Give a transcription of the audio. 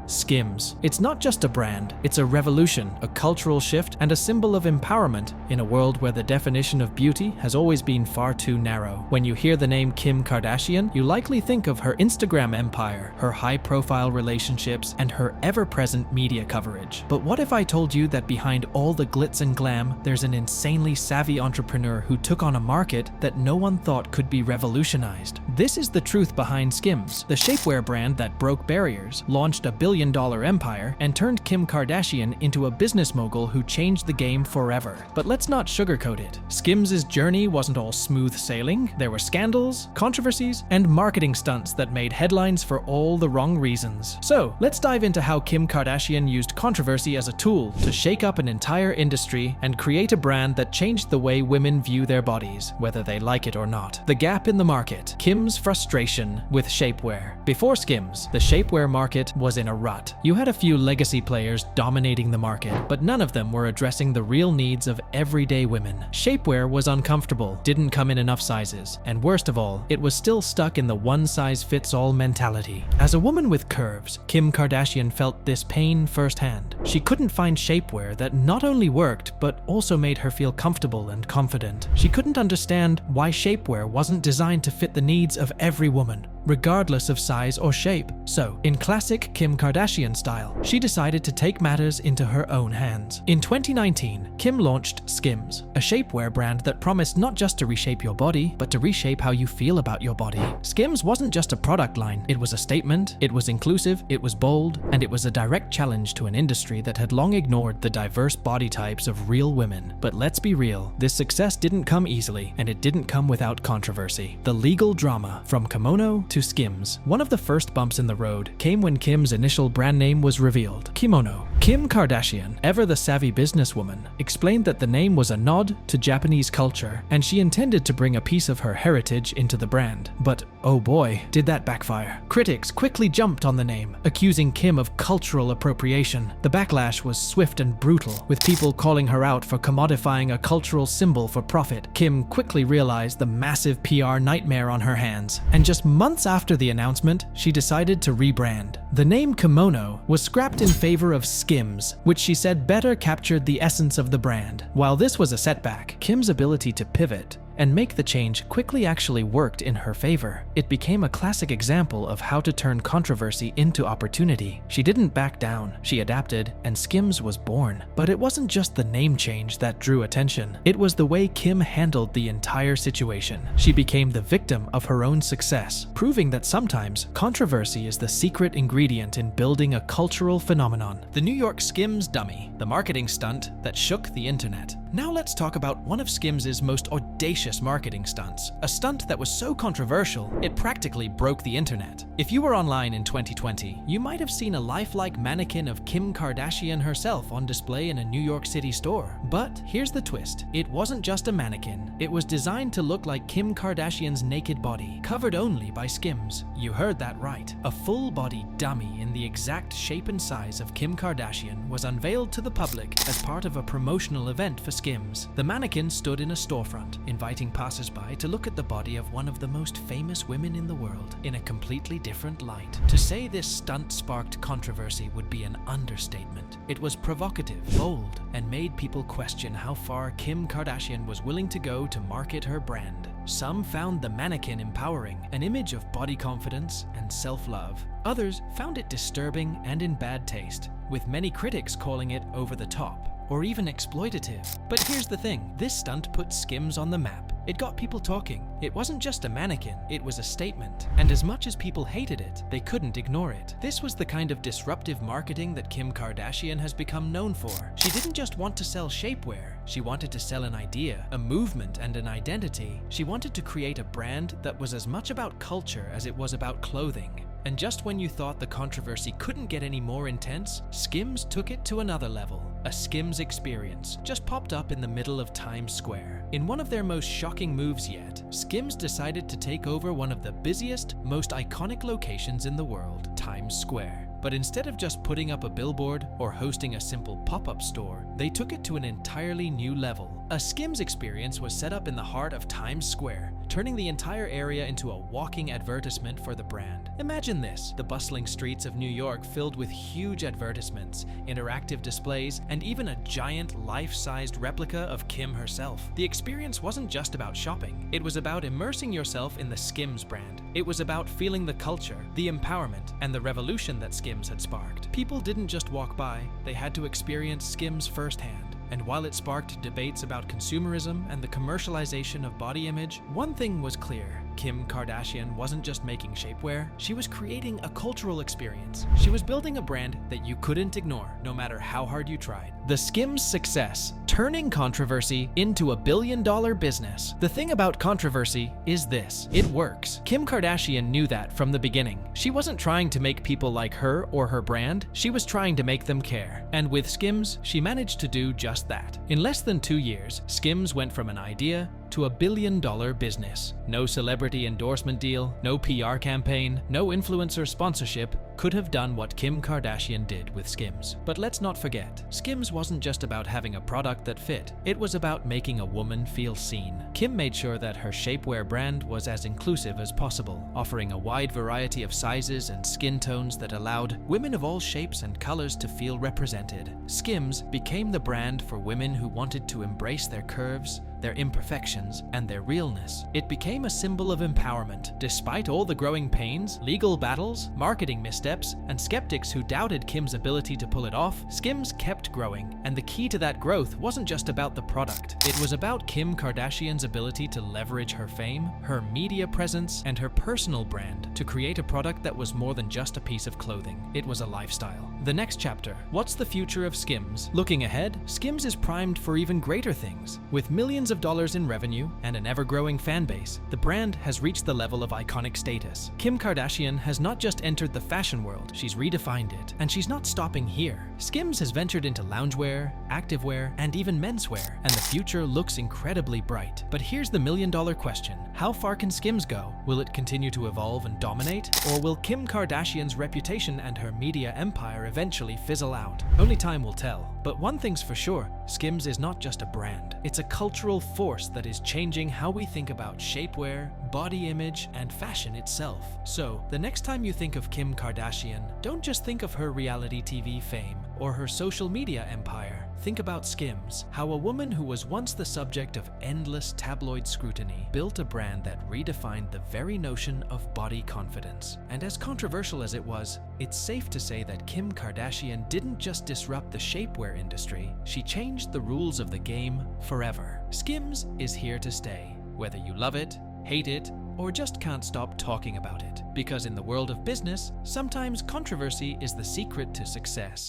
Skims. It's not just a brand, it's a revolution, a cultural shift, and a symbol of empowerment in a world where the definition of beauty has always been far too narrow. When you hear the name Kim Kardashian, you likely think of her Instagram empire, her high-profile relationships, and her ever-present media coverage. But what if I told you that behind all the glitz and glam, there's an insanely savvy entrepreneur who took on a market that no one thought could be revolutionized? This is the truth behind Skims, the shapewear brand that broke barriers, launched a billion-dollar empire, and turned Kim Kardashian into a business mogul who changed the game forever. But let's not sugarcoat it. Skims' journey wasn't all smooth sailing. There were scandals, controversies, and marketing stunts that made headlines for all the wrong reasons. So, let's dive into how Kim Kardashian used controversy as a tool to shake up an entire industry and create a brand that changed the way women view their bodies, whether they like it or not. The gap in the market. Kim's frustration with shapewear. Before Skims, the shapewear market was in a rut. You had a few legacy players dominating the market, but none of them were addressing the real needs of everyday women. Shapewear was uncomfortable, didn't come in enough sizes, and worst of all, it was still stuck in the one-size-fits-all mentality. As a woman with curves, Kim Kardashian felt this pain firsthand. She couldn't find shapewear that not only worked, but also made her feel comfortable and confident. She couldn't understand why shapewear wasn't designed to fit the needs of every woman, regardless of size or shape. So, in classic Kim Kardashian style, she decided to take matters into her own hands. In 2019, Kim launched Skims, a shapewear brand that promised not just to reshape your body, but to reshape how you feel about your body. Skims wasn't just a product line, it was a statement, it was inclusive, it was bold, and it was a direct challenge to an industry that had long ignored the diverse body types of real women. But let's be real, this success didn't come easily, and it didn't come without controversy. The legal drama, from kimono to Skims. One of the first bumps in the road came when Kim's initial brand name was revealed, Kimono. Kim Kardashian, ever the savvy businesswoman, explained that the name was a nod to Japanese culture, and she intended to bring a piece of her heritage into the brand. But oh boy, did that backfire. Critics quickly jumped on the name, accusing Kim of cultural appropriation. The backlash was swift and brutal, with people calling her out for commodifying a cultural symbol for profit. Kim quickly realized the massive PR nightmare on her hands, and just months after the announcement, she decided to rebrand. The name Kimono was scrapped in favor of Skims, which she said better captured the essence of the brand. While this was a setback, Kim's ability to pivot and make the change quickly actually worked in her favor. It became a classic example of how to turn controversy into opportunity. She didn't back down, she adapted, and Skims was born. But it wasn't just the name change that drew attention. It was the way Kim handled the entire situation. She became the victim of her own success, proving that sometimes controversy is the secret ingredient in building a cultural phenomenon. The New York Skims dummy, the marketing stunt that shook the internet. Now let's talk about one of Skims' most audacious marketing stunts, a stunt that was so controversial, it practically broke the internet. If you were online in 2020, you might have seen a lifelike mannequin of Kim Kardashian herself on display in a New York City store. But here's the twist. It wasn't just a mannequin. It was designed to look like Kim Kardashian's naked body, covered only by Skims. You heard that right. A full-body dummy in the exact shape and size of Kim Kardashian was unveiled to the public as part of a promotional event for Skims. The mannequin stood in a storefront, inviting passers-by to look at the body of one of the most famous women in the world in a completely different light. To say this stunt sparked controversy would be an understatement. It was provocative, bold, and made people question how far Kim Kardashian was willing to go to market her brand. Some found the mannequin empowering, an image of body confidence and self-love. Others found it disturbing and in bad taste, with many critics calling it over the top or even exploitative. But here's the thing, this stunt put Skims on the map. It got people talking. It wasn't just a mannequin, it was a statement. And as much as people hated it, they couldn't ignore it. This was the kind of disruptive marketing that Kim Kardashian has become known for. She didn't just want to sell shapewear, she wanted to sell an idea, a movement, and an identity. She wanted to create a brand that was as much about culture as it was about clothing. And just when you thought the controversy couldn't get any more intense, Skims took it to another level. A Skims experience just popped up in the middle of Times Square. In one of their most shocking moves yet, Skims decided to take over one of the busiest, most iconic locations in the world, Times Square. But instead of just putting up a billboard or hosting a simple pop-up store, they took it to an entirely new level. A Skims experience was set up in the heart of Times Square, turning the entire area into a walking advertisement for the brand. Imagine this, the bustling streets of New York filled with huge advertisements, interactive displays, and even a giant life-sized replica of Kim herself. The experience wasn't just about shopping. It was about immersing yourself in the SKIMS brand. It was about feeling the culture, the empowerment, and the revolution that SKIMS had sparked. People didn't just walk by, they had to experience SKIMS firsthand. And while it sparked debates about consumerism and the commercialization of body image, one thing was clear. Kim Kardashian wasn't just making shapewear, she was creating a cultural experience. She was building a brand that you couldn't ignore, no matter how hard you tried. The SKIMS success, turning controversy into a billion-dollar business. The thing about controversy is this: it works. Kim Kardashian knew that from the beginning. She wasn't trying to make people like her or her brand, she was trying to make them care. And with SKIMS, she managed to do just that. In less than 2 years, SKIMS went from an idea to a billion-dollar business. No celebrity endorsement deal, no PR campaign, no influencer sponsorship could have done what Kim Kardashian did with SKIMS. But let's not forget, SKIMS wasn't just about having a product that fit. It was about making a woman feel seen. Kim made sure that her shapewear brand was as inclusive as possible, offering a wide variety of sizes and skin tones that allowed women of all shapes and colors to feel represented. SKIMS became the brand for women who wanted to embrace their curves, their imperfections, and their realness. It became a symbol of empowerment. Despite all the growing pains, legal battles, marketing missteps, and skeptics who doubted Kim's ability to pull it off, SKIMS kept growing. And the key to that growth wasn't just about the product. It was about Kim Kardashian's ability to leverage her fame, her media presence, and her personal brand to create a product that was more than just a piece of clothing. It was a lifestyle. The next chapter: what's the future of SKIMS? Looking ahead, SKIMS is primed for even greater things. With millions of dollars in revenue and an ever-growing fan base, the brand has reached the level of iconic status. Kim Kardashian has not just entered the fashion world, she's redefined it. And she's not stopping here. SKIMS has ventured into loungewear, activewear, and even menswear, and the future looks incredibly bright. But here's the million-dollar question: how far can SKIMS go? Will it continue to evolve and dominate? Or will Kim Kardashian's reputation and her media empire eventually fizzle out? Only time will tell. But one thing's for sure, SKIMS is not just a brand. It's a cultural force that is changing how we think about shapewear, body image, and fashion itself. So, the next time you think of Kim Kardashian, don't just think of her reality TV fame or her social media empire. Think about SKIMS, how a woman who was once the subject of endless tabloid scrutiny built a brand that redefined the very notion of body confidence. And as controversial as it was, it's safe to say that Kim Kardashian didn't just disrupt the shapewear industry, she changed the rules of the game forever. SKIMS is here to stay, whether you love it, hate it, or just can't stop talking about it. Because in the world of business, sometimes controversy is the secret to success.